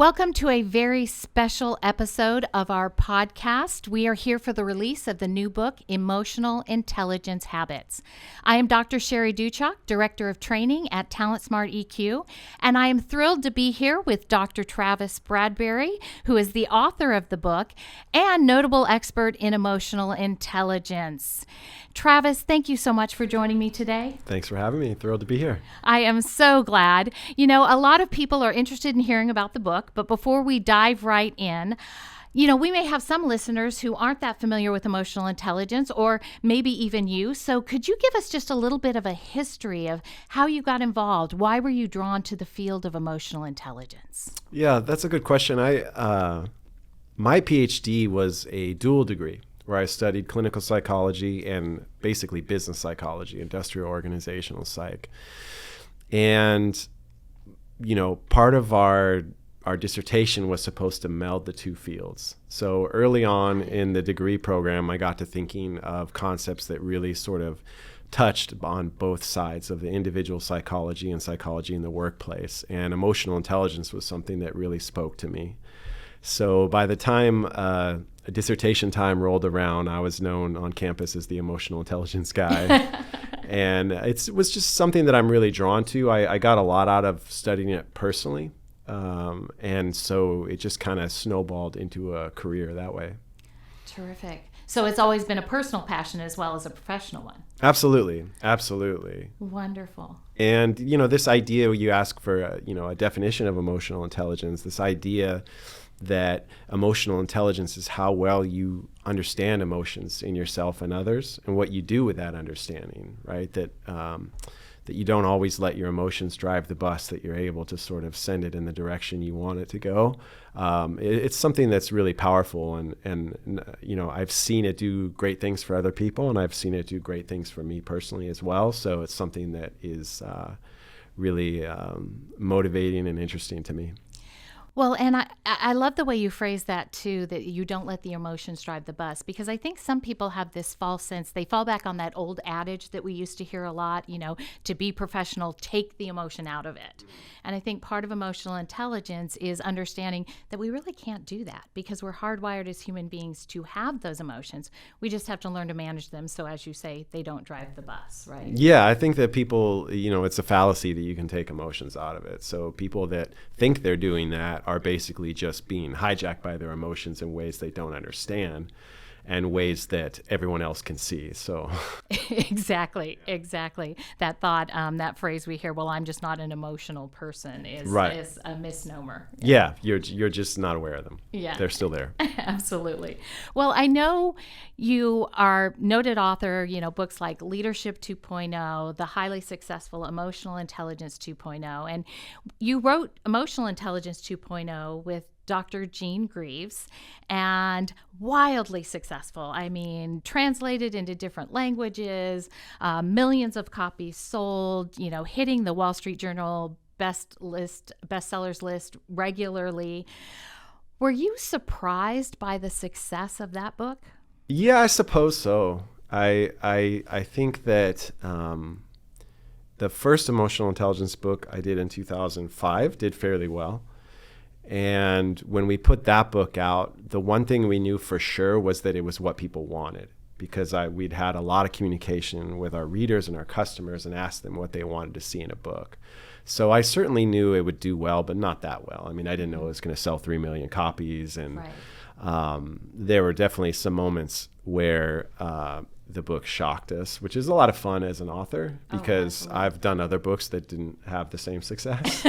Welcome to a very special episode of our podcast. We are here for the release of the new book, Emotional Intelligence Habits. I am Dr. Sheri Duchock, Director of Training at Talent Smart EQ, and I am thrilled to be here with Dr. Travis Bradberry, who is the author of the book and notable expert in emotional intelligence. Travis, thank you so much for joining me today. Thanks for having me. Thrilled to be here. I am so glad. You know, a lot of people are interested in hearing about the book, but before we dive right in, we may have some listeners who aren't that familiar with emotional intelligence, or maybe even you. So could you give us just a little bit of a history of how you got involved? Why were you drawn to the field of emotional intelligence? Yeah, that's a good question. My PhD was a dual degree where I studied clinical psychology and basically business psychology, industrial organizational psych. And, part of our dissertation was supposed to meld the two fields. So early on in the degree program, I got to thinking of concepts that really sort of touched on both sides of the individual psychology and psychology in the workplace. And emotional intelligence was something that really spoke to me. So by the time dissertation time rolled around, I was known on campus as the emotional intelligence guy. And it was just something that I'm really drawn to. I got a lot out of studying it personally. And so it just kind of snowballed into a career that way. Terrific. So it's always been a personal passion as well as a professional one. Absolutely. Absolutely. Wonderful. And, this idea, you ask for, a definition of emotional intelligence, this idea that emotional intelligence is how well you understand emotions in yourself and others and what you do with that understanding, right? That you don't always let your emotions drive the bus, that you're able to sort of send it in the direction you want it to go. It's something that's really powerful, and I've seen it do great things for other people, and I've seen it do great things for me personally as well. So it's something that is really motivating and interesting to me. Well, and I love the way you phrase that too, that you don't let the emotions drive the bus, because I think some people have this false sense. They fall back on that old adage that we used to hear a lot, to be professional, take the emotion out of it. And I think part of emotional intelligence is understanding that we really can't do that because we're hardwired as human beings to have those emotions. We just have to learn to manage them. So as you say, they don't drive the bus, right? Yeah, I think that people, it's a fallacy that you can take emotions out of it. So people that think they're doing that are basically just being hijacked by their emotions in ways they don't understand and ways that everyone else can see. So Exactly. That thought, that phrase we hear, well, I'm just not an emotional person is a misnomer. Yeah, you're just not aware of them. Yeah. They're still there. Absolutely. Well, I know you are noted author, books like Leadership 2.0, The Highly Successful Emotional Intelligence 2.0, and you wrote Emotional Intelligence 2.0 with Dr. Gene Greaves, and wildly successful. I mean, translated into different languages, millions of copies sold, hitting the Wall Street Journal bestsellers list regularly. Were you surprised by the success of that book? Yeah, I suppose so. I think that the first emotional intelligence book I did in 2005 did fairly well. And when we put that book out, the one thing we knew for sure was that it was what people wanted, because we'd had a lot of communication with our readers and our customers and asked them what they wanted to see in a book. So I certainly knew it would do well, but not that well. I mean, I didn't know it was going to sell 3 million copies. And there were definitely some moments where the book shocked us, which is a lot of fun as an author, because I've done other books that didn't have the same success.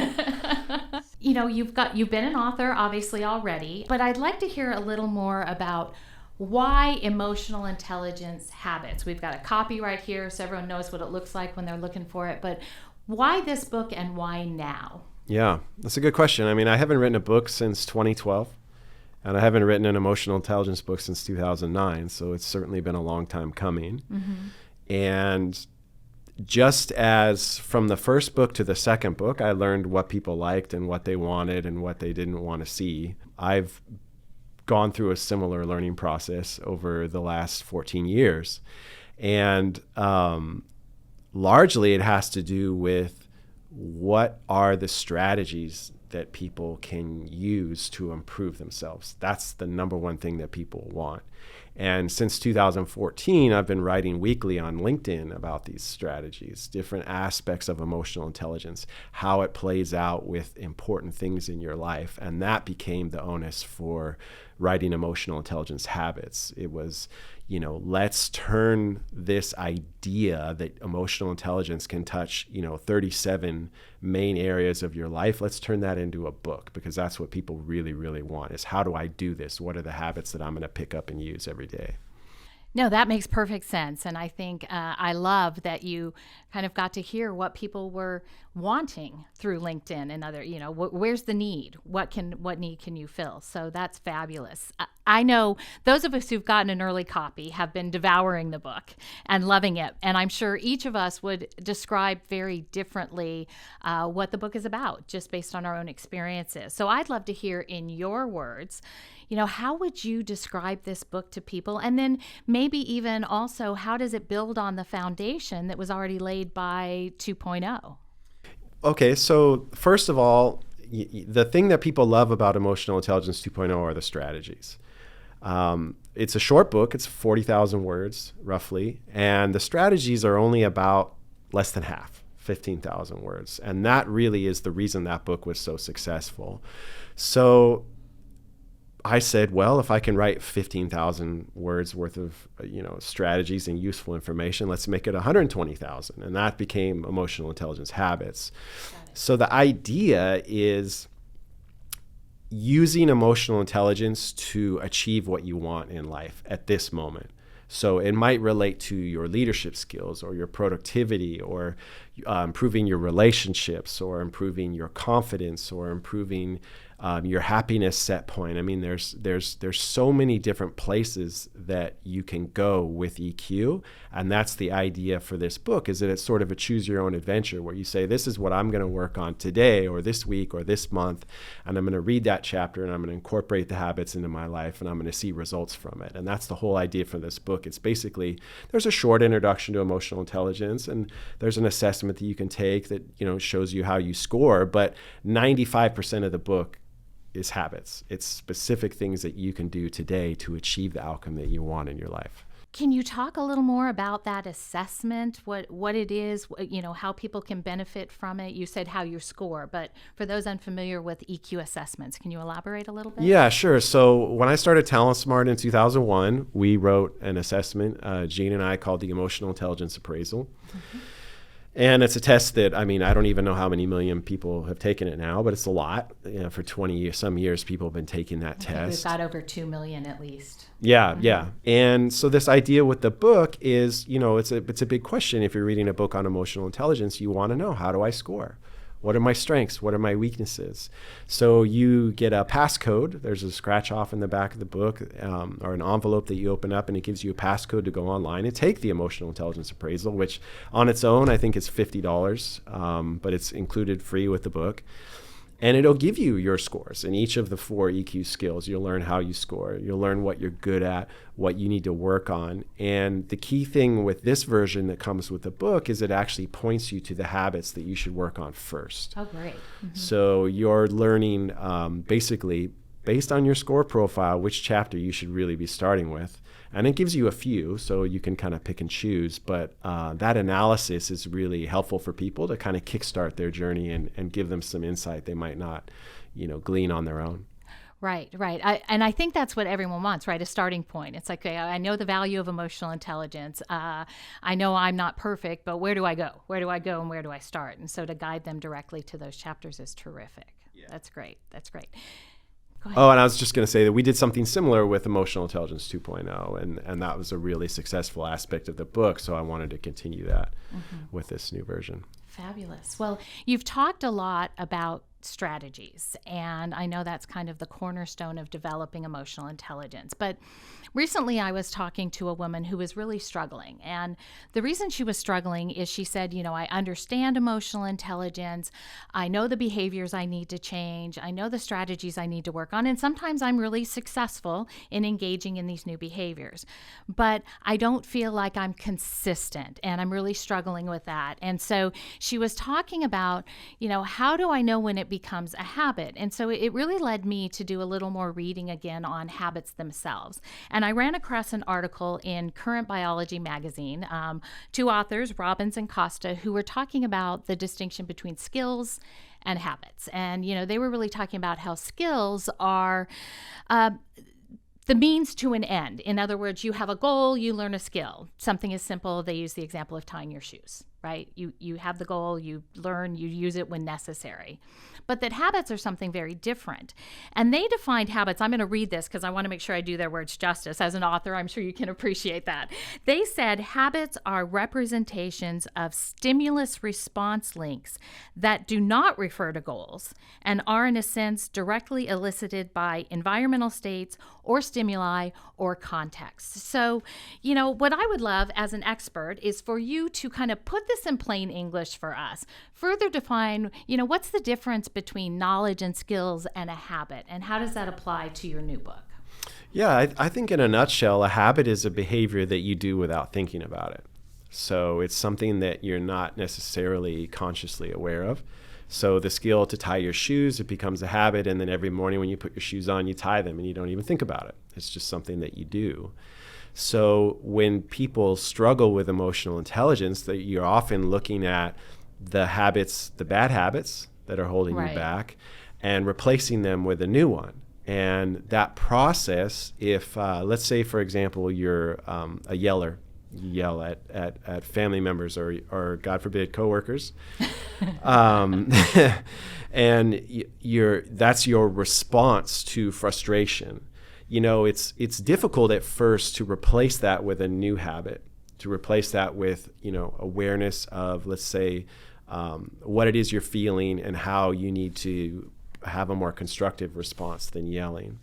You've been an author obviously already, but I'd like to hear a little more about why emotional intelligence habits. We've got a copy right here so everyone knows what it looks like when they're looking for it, but why this book and why now? Yeah, that's a good question. I mean, I haven't written a book since 2012, and I haven't written an emotional intelligence book since 2009, so it's certainly been a long time coming. Mm-hmm. And just as from the first book to the second book, I learned what people liked and what they wanted and what they didn't want to see. I've gone through a similar learning process over the last 14 years. And largely it has to do with what are the strategies that people can use to improve themselves. That's the number one thing that people want. And since 2014, I've been writing weekly on LinkedIn about these strategies, different aspects of emotional intelligence, how it plays out with important things in your life. And that became the onus for writing Emotional Intelligence Habits. It was, let's turn this idea that emotional intelligence can touch, 37 main areas of your life. Let's turn that into a book, because that's what people really, really want, is how do I do this? What are the habits that I'm going to pick up and use every day? No, that makes perfect sense. And I think I love that you kind of got to hear what people were wanting through LinkedIn and other, where's the need? What need can you fill? So that's fabulous. I know those of us who've gotten an early copy have been devouring the book and loving it. And I'm sure each of us would describe very differently what the book is about, just based on our own experiences. So I'd love to hear in your words, how would you describe this book to people? And then maybe even also, how does it build on the foundation that was already laid by 2.0? Okay, so first of all, the thing that people love about Emotional Intelligence 2.0 are the strategies. It's a short book. It's 40,000 words, roughly. And the strategies are only about less than half, 15,000 words. And that really is the reason that book was so successful. So I said, well, if I can write 15,000 words worth of, strategies and useful information, let's make it 120,000. And that became Emotional Intelligence Habits. So the idea is using emotional intelligence to achieve what you want in life at this moment. So it might relate to your leadership skills or your productivity or improving your relationships or improving your confidence or improving your happiness set point. I mean, there's so many different places that you can go with EQ. And that's the idea for this book, is that it's sort of a choose your own adventure where you say, this is what I'm going to work on today or this week or this month. And I'm going to read that chapter and I'm going to incorporate the habits into my life and I'm going to see results from it. And that's the whole idea for this book. It's basically, there's a short introduction to emotional intelligence and there's an assessment that you can take that, shows you how you score. But 95% of the book is habits. It's specific things that you can do today to achieve the outcome that you want in your life. Can you talk a little more about that assessment, what it is, how people can benefit from it? You said how you score, but for those unfamiliar with EQ assessments, can you elaborate a little bit? Yeah, sure. So when I started Talent Smart in 2001, we wrote an assessment, Gene and I, called the Emotional Intelligence Appraisal. Mm-hmm. And it's a test that, I don't even know how many million people have taken it now, but it's a lot. For 20 some years, people have been taking that test. We've got over 2 million at least. Yeah, mm-hmm. Yeah. And so this idea with the book is, it's a big question. If you're reading a book on emotional intelligence, you want to know, how do I score? What are my strengths? What are my weaknesses? So you get a passcode. There's a scratch off in the back of the book or an envelope that you open up, and it gives you a passcode to go online and take the emotional intelligence appraisal, which on its own, I think is $50, but it's included free with the book. And it'll give you your scores in each of the 4 EQ skills. You'll learn how you score. You'll learn what you're good at, what you need to work on. And the key thing with this version that comes with the book is it actually points you to the habits that you should work on first. Oh, great. Mm-hmm. So you're learning basically based on your score profile which chapter you should really be starting with. And it gives you a few, so you can kind of pick and choose. But that analysis is really helpful for people to kind of kickstart their journey and give them some insight they might not, glean on their own. Right. And I think that's what everyone wants, right? A starting point. It's like, okay, I know the value of emotional intelligence. I know I'm not perfect, but where do I go? Where do I go and where do I start? And so to guide them directly to those chapters is terrific. Yeah. That's great. Oh, and I was just going to say that we did something similar with Emotional Intelligence 2.0, and that was a really successful aspect of the book, so I wanted to continue that with this new version. Fabulous. Well, you've talked a lot about strategies, and I know that's kind of the cornerstone of developing emotional intelligence. But recently I was talking to a woman who was really struggling, and the reason she was struggling is she said, I understand emotional intelligence, I know the behaviors I need to change, I know the strategies I need to work on, and sometimes I'm really successful in engaging in these new behaviors, but I don't feel like I'm consistent, and I'm really struggling with that. And so she was talking about, how do I know when it becomes a habit? And so it really led me to do a little more reading again on habits themselves. And I ran across an article in Current Biology magazine, two authors, Robbins and Costa, who were talking about the distinction between skills and habits. And, they were really talking about how skills are the means to an end. In other words, you have a goal, you learn a skill. Something as simple, they use the example of tying your shoes, right? You have the goal, you learn, you use it when necessary. But that habits are something very different. And they defined habits, I'm going to read this because I want to make sure I do their words justice. As an author, I'm sure you can appreciate that. They said habits are representations of stimulus response links that do not refer to goals and are in a sense directly elicited by environmental states or stimuli or context. So, what I would love as an expert is for you to kind of put this in plain English for us. Further define, what's the difference between knowledge and skills and a habit, and how does that apply to your new book? Yeah, I think in a nutshell, a habit is a behavior that you do without thinking about it. So it's something that you're not necessarily consciously aware of. So the skill to tie your shoes, it becomes a habit, and then every morning when you put your shoes on, you tie them and you don't even think about it. It's just something that you do. So when people struggle with emotional intelligence, that you're often looking at the habits, the bad habits that are holding you back, and replacing them with a new one. And that process, if let's say, for example, you're a yeller, you yell at family members or God forbid, coworkers, and that's your response to frustration. It's difficult at first to replace that with a new habit, to replace that with awareness of, let's say, what it is you're feeling and how you need to have a more constructive response than yelling.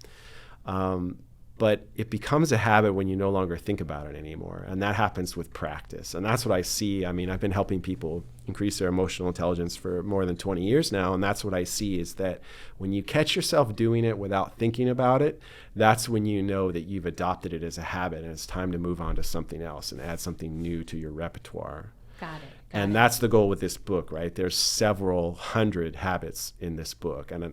But it becomes a habit when you no longer think about it anymore. And that happens with practice. And that's what I see. I mean, I've been helping people increase their emotional intelligence for more than 20 years now. And that's what I see, is that when you catch yourself doing it without thinking about it, that's when you know that you've adopted it as a habit and it's time to move on to something else and add something new to your repertoire. Got it. And that's the goal with this book, right? There's several hundred habits in this book. And,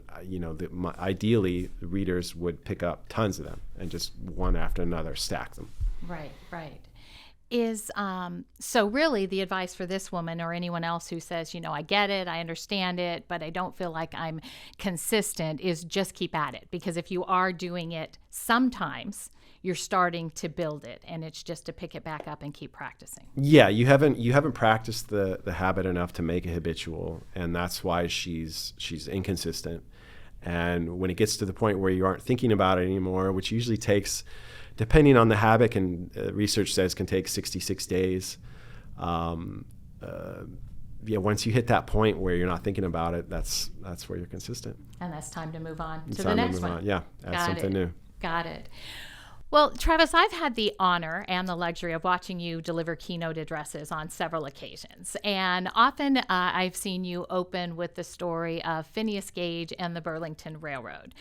ideally, readers would pick up tons of them and just one after another stack them. Right. So really the advice for this woman or anyone else who says, I get it, I understand it, but I don't feel like I'm consistent, is just keep at it. Because if you are doing it sometimes, you're starting to build it, and it's just to pick it back up and keep practicing. Yeah, you haven't practiced the habit enough to make it habitual, and that's why she's inconsistent. And when it gets to the point where you aren't thinking about it anymore, which usually takes, depending on the habit, research says can take 66 days. Once you hit that point where you're not thinking about it, that's where you're consistent. And that's time to move on to the next one. Yeah, add something new. Got it. Well, Travis, I've had the honor and the luxury of watching you deliver keynote addresses on several occasions. And often I've seen you open with the story of Phineas Gage and the Burlington Railroad.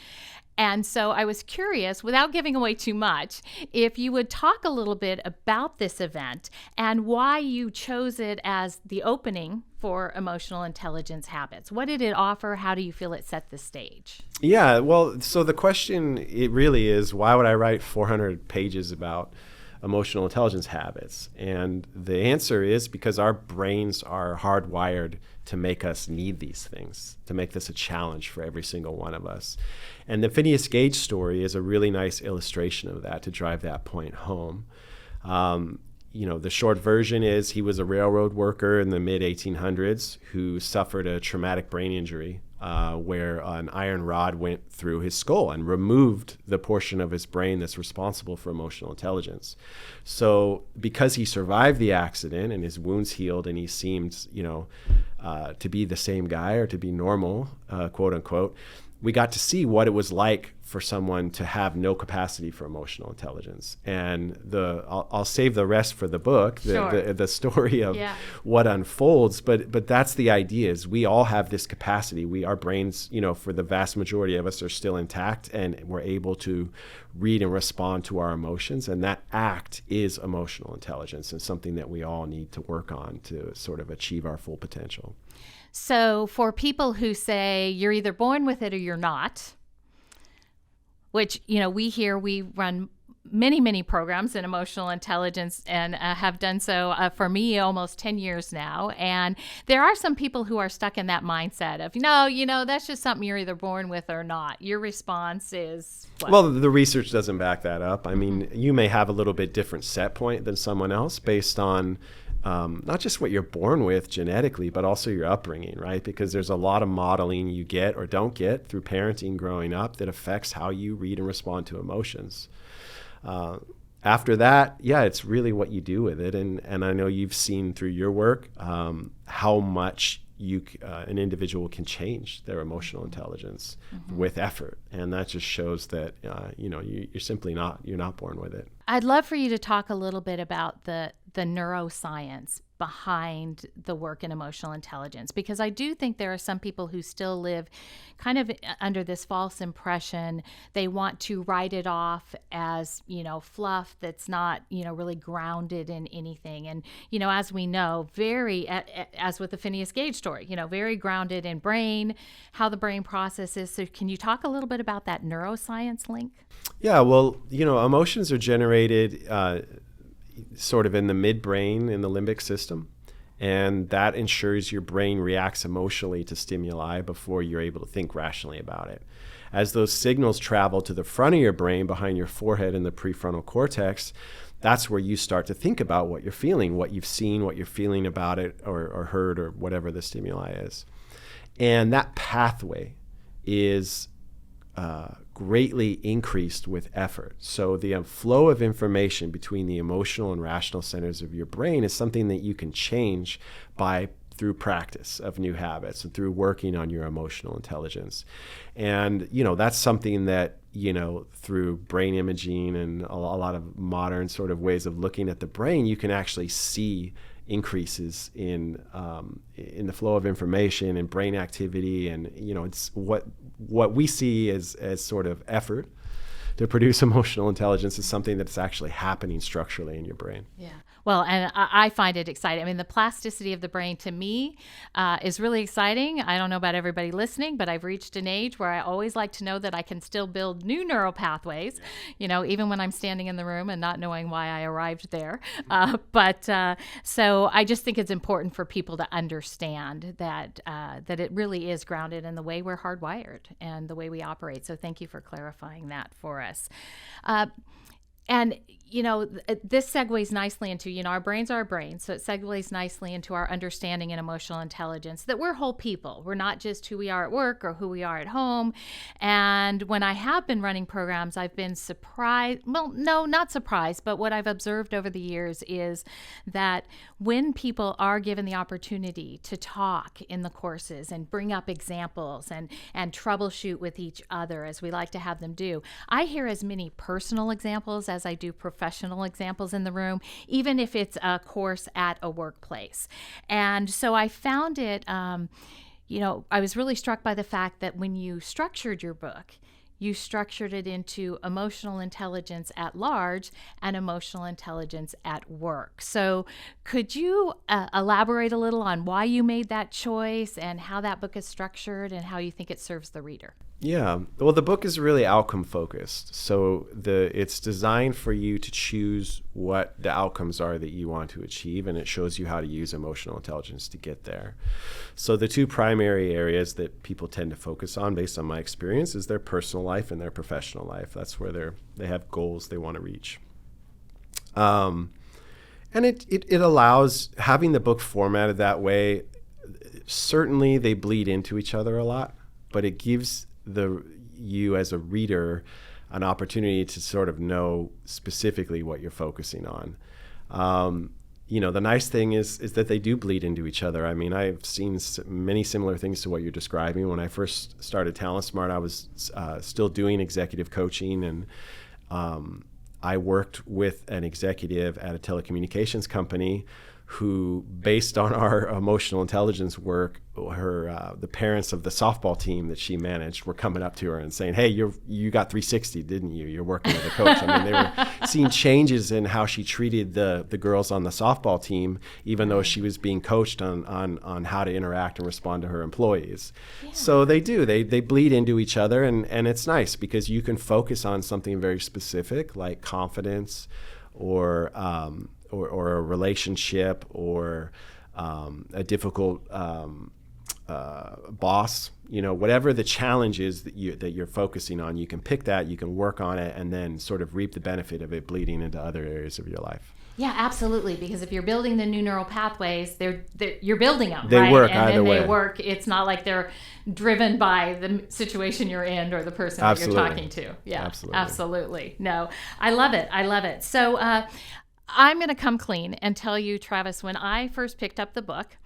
And so I was curious, without giving away too much, if you would talk a little bit about this event and why you chose it as the opening for emotional intelligence habits. What did it offer? How do you feel it set the stage? Yeah, well, so the question, it really is, why would I write 400 pages about emotional intelligence habits? And the answer is because our brains are hardwired to make us need these things, to make this a challenge for every single one of us. And the Phineas Gage story is a really nice illustration of that, to drive that point home. The short version is he was a railroad worker in the mid-1800s who suffered a traumatic brain injury where an iron rod went through his skull and removed the portion of his brain that's responsible for emotional intelligence. So because he survived the accident and his wounds healed and he seemed, to be the same guy or to be normal, quote unquote, we got to see what it was like for someone to have no capacity for emotional intelligence. And I'll save the rest for the book, the story of what unfolds. But that's the idea, is we all have this capacity. Our brains, for the vast majority of us, are still intact, and we're able to read and respond to our emotions. And that act is emotional intelligence, and something that we all need to work on to sort of achieve our full potential. So for people who say you're either born with it or you're not, which, we run many programs in emotional intelligence, and have done so for me almost 10 years now. And there are some people who are stuck in that mindset of, no, that's just something you're either born with or not. Your response is what? Well, the research doesn't back that up. I mean, you may have a little bit different set point than someone else based on not just what you're born with genetically, but also your upbringing, right? Because there's a lot of modeling you get or don't get through parenting growing up that affects how you read and respond to emotions. After that, it's really what you do with it. And I know you've seen through your work how much an individual can change their emotional intelligence with effort. And that just shows that, you're simply you're not born with it. I'd love for you to talk a little bit about the neuroscience behind the work in emotional intelligence, because I do think there are some people who still live kind of under this false impression. They want to write it off as, fluff that's not, really grounded in anything. And, as we know, very, as with the Phineas Gage story, very grounded in brain, how the brain processes. So can you talk a little bit about that neuroscience link? Yeah, well, emotions are generated sort of in the midbrain, in the limbic system, and that ensures your brain reacts emotionally to stimuli before you're able to think rationally about it. As those signals travel to the front of your brain, behind your forehead in the prefrontal cortex, that's where you start to think about what you're feeling, what you've seen, what you're feeling about it, or heard, or whatever the stimuli is. And that pathway is greatly increased with effort. So the flow of information between the emotional and rational centers of your brain is something that you can change through practice of new habits and through working on your emotional intelligence. And, that's something that, through brain imaging and a lot of modern sort of ways of looking at the brain, you can actually see increases in the flow of information and brain activity. And, it's what we see as sort of effort to produce emotional intelligence is something that's actually happening structurally in your brain. Yeah. Well, and I find it exciting. I mean, the plasticity of the brain to me is really exciting. I don't know about everybody listening, but I've reached an age where I always like to know that I can still build new neural pathways, even when I'm standing in the room and not knowing why I arrived there. So I just think it's important for people to understand that it really is grounded in the way we're hardwired and the way we operate. So thank you for clarifying that for us. And, this segues nicely into, our brains are our brains. So it segues nicely into our understanding and emotional intelligence, that we're whole people. We're not just who we are at work or who we are at home. And when I have been running programs, I've been surprised. Well, no, not surprised. But what I've observed over the years is that when people are given the opportunity to talk in the courses and bring up examples and troubleshoot with each other, as we like to have them do, I hear as many personal examples as I do professional examples in the room, even if it's a course at a workplace. And so I found it, I was really struck by the fact that when you structured your book, you structured it into emotional intelligence at large and emotional intelligence at work. So could you elaborate a little on why you made that choice and how that book is structured and how you think it serves the reader? Yeah, well, the book is really outcome focused. So it's designed for you to choose what the outcomes are that you want to achieve, and it shows you how to use emotional intelligence to get there. So the two primary areas that people tend to focus on, based on my experience, is their personal life and their professional life. That's where they have goals they want to reach. And it allows, having the book formatted that way, certainly they bleed into each other a lot, but it gives you as a reader an opportunity to sort of know specifically what you're focusing on. the nice thing is that they do bleed into each other. I mean, I've seen many similar things to what you're describing. When I first started Talent Smart, I was still doing executive coaching, and I worked with an executive at a telecommunications company who, based on our emotional intelligence work, the parents of the softball team that she managed were coming up to her and saying, "Hey, you got 360, didn't you? You're working with a coach." I mean, they were seeing changes in how she treated the girls on the softball team, even though she was being coached on how to interact and respond to her employees. Yeah. So they bleed into each other, and it's nice because you can focus on something very specific like confidence or a relationship or a difficult boss, whatever the challenge is that you're focusing on, you can pick that, you can work on it, and then sort of reap the benefit of it bleeding into other areas of your life. Yeah, absolutely. Because if you're building the new neural pathways, you're building them. They right? work and either way. They work. It's not like they're driven by the situation you're in or the person Absolutely. that you're talking to. Yeah, absolutely. No, I love it. So I'm going to come clean and tell you, Travis, when I first picked up the book,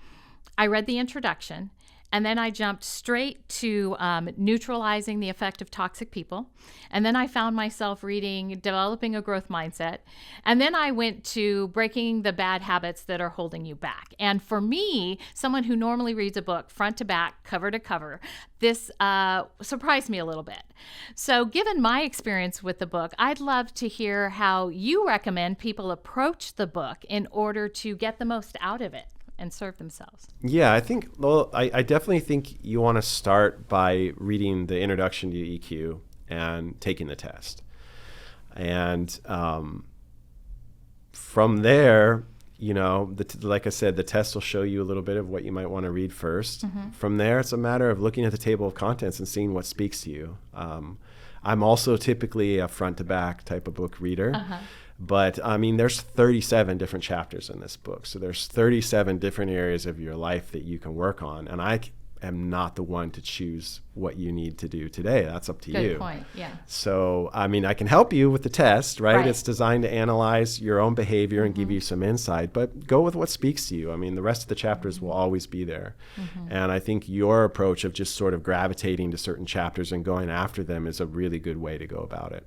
I read the introduction, and then I jumped straight to neutralizing the effect of toxic people. And then I found myself reading Developing a Growth Mindset. And then I went to Breaking the Bad Habits That Are Holding You Back. And for me, someone who normally reads a book front to back, cover to cover, this surprised me a little bit. So given my experience with the book, I'd love to hear how you recommend people approach the book in order to get the most out of it and serve themselves. Yeah, I definitely think you want to start by reading the introduction to EQ and taking the test. And from there, like I said, the test will show you a little bit of what you might want to read first. Mm-hmm. From there, it's a matter of looking at the table of contents and seeing what speaks to you. I'm also typically a front to back type of book reader. Uh-huh. But I mean, there's 37 different chapters in this book. So there's 37 different areas of your life that you can work on. And I am not the one to choose what you need to do today. That's up to you. Good point, yeah. So, I mean, I can help you with the test, right? It's designed to analyze your own behavior and give you some insight, but go with what speaks to you. I mean, the rest of the chapters will always be there. And I think your approach of just sort of gravitating to certain chapters and going after them is a really good way to go about it.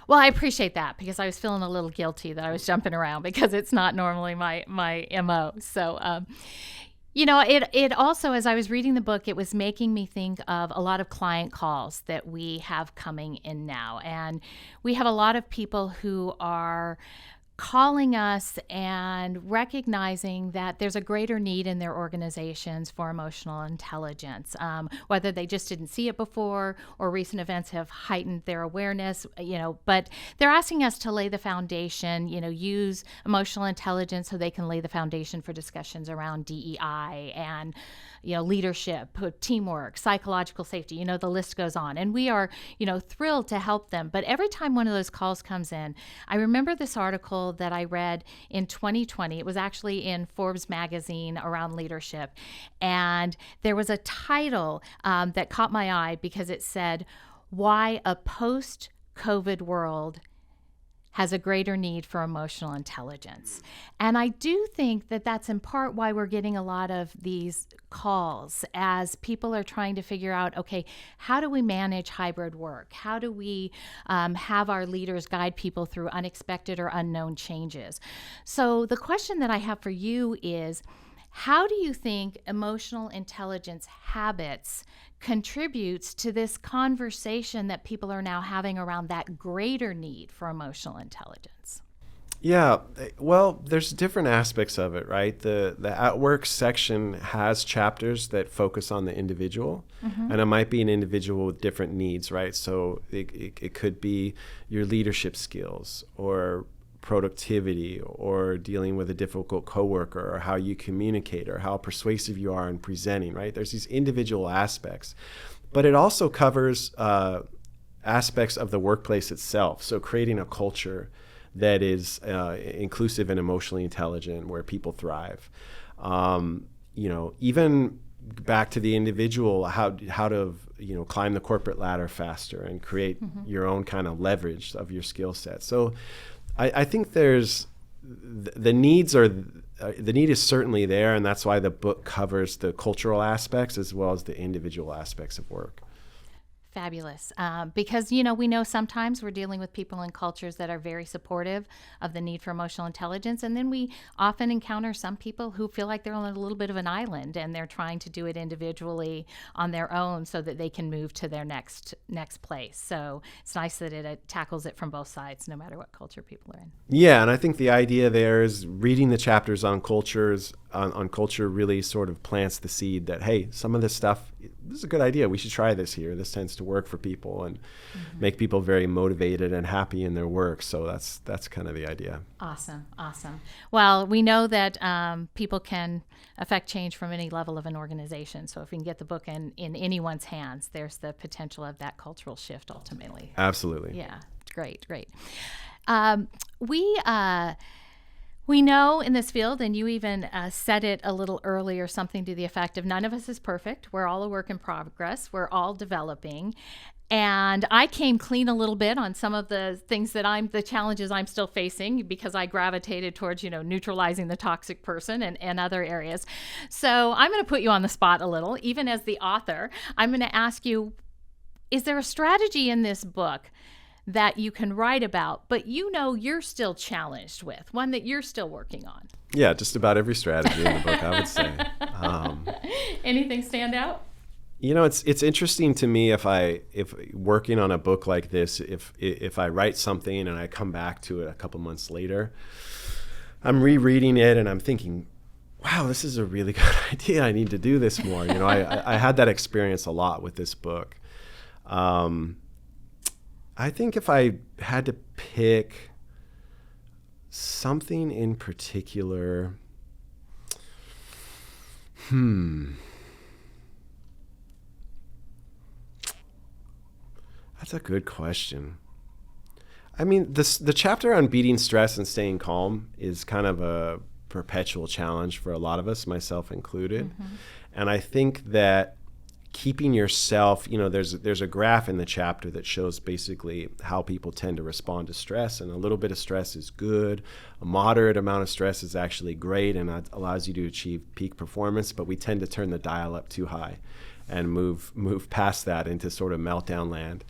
Well, I appreciate that because I was feeling a little guilty that I was jumping around because it's not normally my MO. So, it also, as I was reading the book, it was making me think of a lot of client calls that we have coming in now. And we have a lot of people who are calling us and recognizing that there's a greater need in their organizations for emotional intelligence, whether they just didn't see it before or recent events have heightened their awareness, but they're asking us to lay the foundation, use emotional intelligence so they can lay the foundation for discussions around DEI and leadership, teamwork, psychological safety, the list goes on. And we are, thrilled to help them. But every time one of those calls comes in, I remember this article that I read in 2020. It was actually in Forbes magazine around leadership. And there was a title that caught my eye because it said, "Why a Post-COVID World has a greater need for emotional intelligence." And I do think that that's in part why we're getting a lot of these calls as people are trying to figure out, okay, how do we manage hybrid work? How do we have our leaders guide people through unexpected or unknown changes? So the question that I have for you is, how do you think emotional intelligence habits contributes to this conversation that people are now having around that greater need for emotional intelligence? Yeah, well, there's different aspects of it, right? The at work section has chapters that focus on the individual, and it might be an individual with different needs, right? So it could be your leadership skills or productivity or dealing with a difficult coworker or how you communicate or how persuasive you are in presenting, right? There's these individual aspects, but it also covers aspects of the workplace itself. So creating a culture that is inclusive and emotionally intelligent where people thrive. Even back to the individual, how to climb the corporate ladder faster and create your own kind of leverage of your skill set. So I think there's the needs are the need is certainly there, and that's why the book covers the cultural aspects as well as the individual aspects of work. Fabulous. Because, we know sometimes we're dealing with people in cultures that are very supportive of the need for emotional intelligence. And then we often encounter some people who feel like they're on a little bit of an island and they're trying to do it individually on their own so that they can move to their next place. So it's nice that it tackles it from both sides, no matter what culture people are in. Yeah, and I think the idea there is reading the chapters on cultures, on culture really sort of plants the seed that, hey, some of this stuff, this is a good idea. We should try this here. This tends to work for people and make people very motivated and happy in their work. So that's kind of the idea. Awesome. Well, we know that people can affect change from any level of an organization. So if we can get the book in anyone's hands, there's the potential of that cultural shift ultimately. Absolutely. Yeah, great. We know in this field, and you even said it a little earlier, something to the effect of none of us is perfect. We're all a work in progress. We're all developing. And I came clean a little bit on some of the things the challenges I'm still facing because I gravitated towards, neutralizing the toxic person and other areas. So I'm going to put you on the spot a little, even as the author. I'm going to ask you, is there a strategy in this book that you can write about, but you're still challenged with, one that you're still working on? Yeah, just about every strategy in the book, I would say. Anything stand out? It's interesting to me if working on a book like this, if I write something and I come back to it a couple months later, I'm rereading it and I'm thinking, wow, this is a really good idea. I need to do this more. I had that experience a lot with this book. I think if I had to pick something in particular, that's a good question. I mean, the chapter on beating stress and staying calm is kind of a perpetual challenge for a lot of us, myself included. And I think that keeping yourself, there's a graph in the chapter that shows basically how people tend to respond to stress, and a little bit of stress is good. A moderate amount of stress is actually great, and that allows you to achieve peak performance, but we tend to turn the dial up too high and move past that into sort of meltdown land.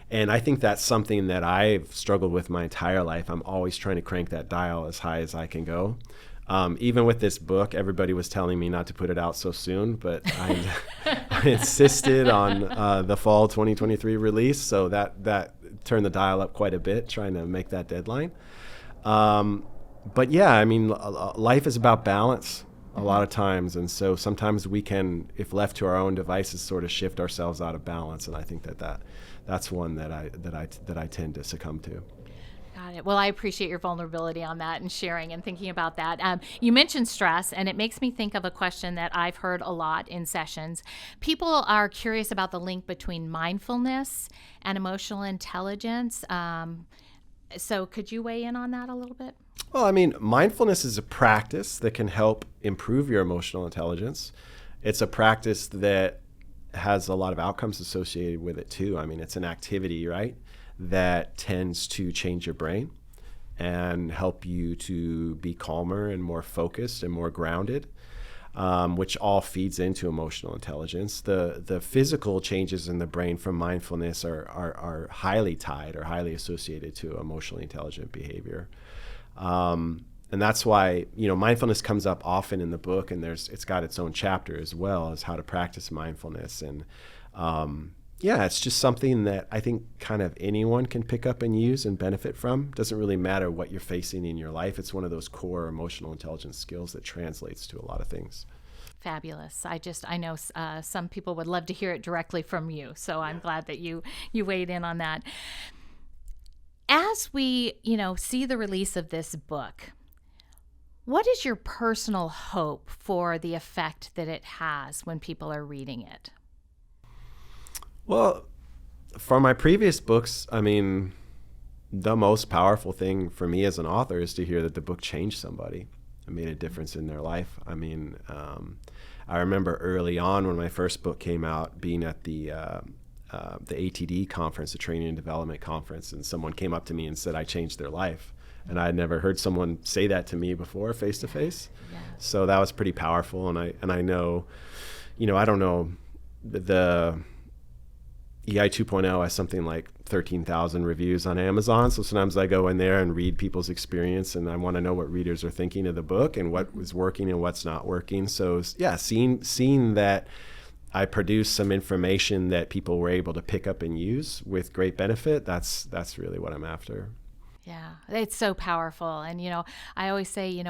And I think that's something that I've struggled with my entire life. I'm always trying to crank that dial as high as I can go. Even with this book, everybody was telling me not to put it out so soon, but I insisted on the fall 2023 release, so that turned the dial up quite a bit, trying to make that deadline. But yeah, I mean, life is about balance a lot of times, and so sometimes we can, if left to our own devices, sort of shift ourselves out of balance, and I think that's one that I tend to succumb to. Got it. Well, I appreciate your vulnerability on that and sharing and thinking about that. You mentioned stress, and it makes me think of a question that I've heard a lot in sessions. People are curious about the link between mindfulness and emotional intelligence. So could you weigh in on that a little bit? Well, I mean, mindfulness is a practice that can help improve your emotional intelligence. It's a practice that has a lot of outcomes associated with it, too. I mean, it's an activity, right, that tends to change your brain and help you to be calmer and more focused and more grounded, which all feeds into emotional intelligence. The physical changes in the brain from mindfulness are highly tied or highly associated to emotionally intelligent behavior. And that's why, mindfulness comes up often in the book, and it's got its own chapter as well as how to practice mindfulness. And it's just something that I think kind of anyone can pick up and use and benefit from. Doesn't really matter what you're facing in your life. It's one of those core emotional intelligence skills that translates to a lot of things. Fabulous. I know some people would love to hear it directly from you. So I'm glad that you weighed in on that. As we, see the release of this book, what is your personal hope for the effect that it has when people are reading it? Well, for my previous books, I mean, the most powerful thing for me as an author is to hear that the book changed somebody and made a difference in their life. I mean, I remember early on when my first book came out, being at the ATD conference, the Training and Development Conference, and someone came up to me and said, I changed their life. And I had never heard someone say that to me before face to face. So that was pretty powerful. And I know, I don't know, the EI 2.0 has something like 13,000 reviews on Amazon. So sometimes I go in there and read people's experience, and I want to know what readers are thinking of the book and what was working and what's not working. So yeah, seeing that I produced some information that people were able to pick up and use with great benefit, that's really what I'm after. Yeah, it's so powerful. And, I always say,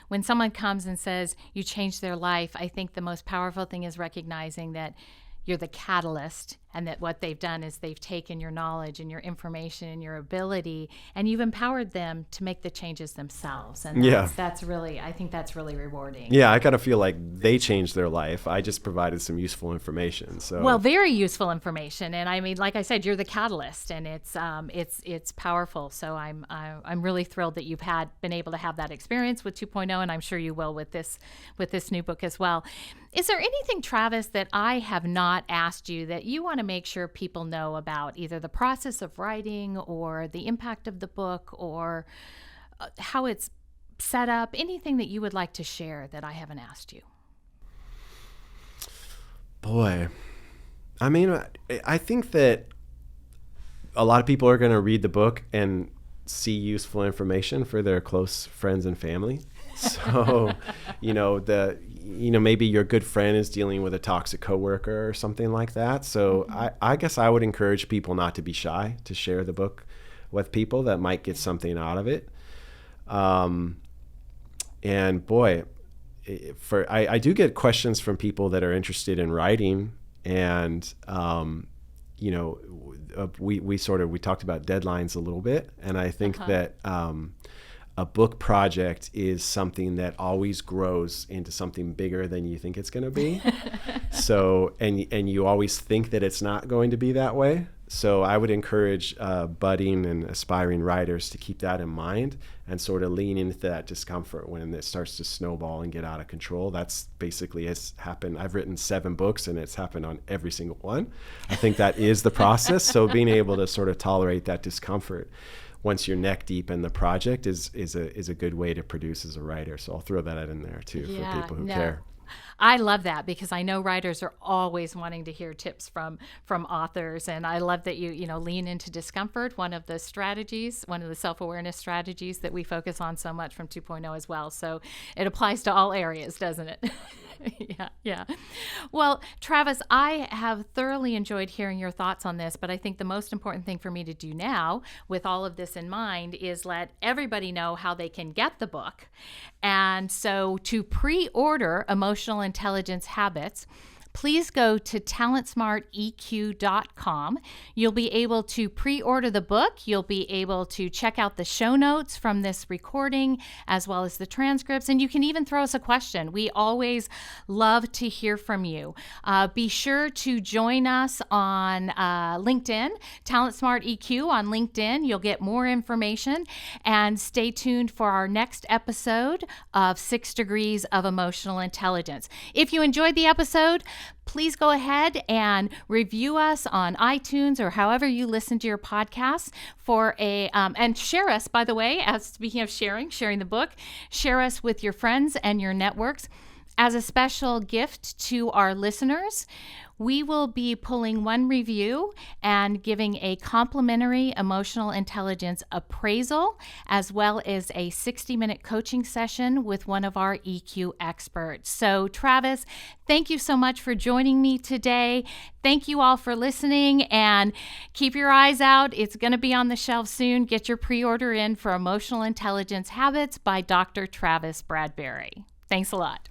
when someone comes and says you changed their life, I think the most powerful thing is recognizing that you're the catalyst, and that what they've done is they've taken your knowledge and your information and your ability, and you've empowered them to make the changes themselves. And that's really, I think that's really rewarding. Yeah, I kind of feel like they changed their life. I just provided some useful information. So very useful information. And I mean, like I said, you're the catalyst, and it's powerful. So I'm really thrilled that you've been able to have that experience with 2.0, and I'm sure you will with this new book as well. Is there anything, Travis, that I have not asked you that you want to make sure people know about, either the process of writing or the impact of the book or how it's set up? Anything that you would like to share that I haven't asked you? Boy, I mean, I think that a lot of people are going to read the book and see useful information for their close friends and family. So, maybe your good friend is dealing with a toxic coworker or something like that. So I guess I would encourage people not to be shy to share the book with people that might get something out of it. And boy, I do get questions from people that are interested in writing, and we talked about deadlines a little bit, and I think that a book project is something that always grows into something bigger than you think it's going to be. So, and you always think that it's not going to be that way. So I would encourage budding and aspiring writers to keep that in mind and sort of lean into that discomfort when it starts to snowball and get out of control. That's basically has happened. I've written 7 books, and it's happened on every single one. I think that is the process. So being able to sort of tolerate that discomfort once you're neck deep in the project is a good way to produce as a writer. So I'll throw that in there too for people who care. I love that, because I know writers are always wanting to hear tips from authors, and I love that you lean into discomfort, one of the self-awareness strategies that we focus on so much from 2.0 as well. So it applies to all areas, doesn't it? Yeah. Well, Travis, I have thoroughly enjoyed hearing your thoughts on this, but I think the most important thing for me to do now, with all of this in mind, is let everybody know how they can get the book. And so to pre-order Emotional Intelligence Habits, please go to talentsmarteq.com. You'll be able to pre-order the book. You'll be able to check out the show notes from this recording, as well as the transcripts, and you can even throw us a question. We always love to hear from you. Be sure to join us on LinkedIn, Talent Smart EQ on LinkedIn. You'll get more information, and stay tuned for our next episode of 6 Degrees of Emotional Intelligence. If you enjoyed the episode, please go ahead and review us on iTunes or however you listen to your podcasts and share us, by the way, as speaking of sharing the book, share us with your friends and your networks. As a special gift to our listeners, we will be pulling one review and giving a complimentary emotional intelligence appraisal, as well as a 60-minute coaching session with one of our EQ experts. So, Travis, thank you so much for joining me today. Thank you all for listening, and keep your eyes out. It's going to be on the shelf soon. Get your pre-order in for Emotional Intelligence Habits by Dr. Travis Bradberry. Thanks a lot.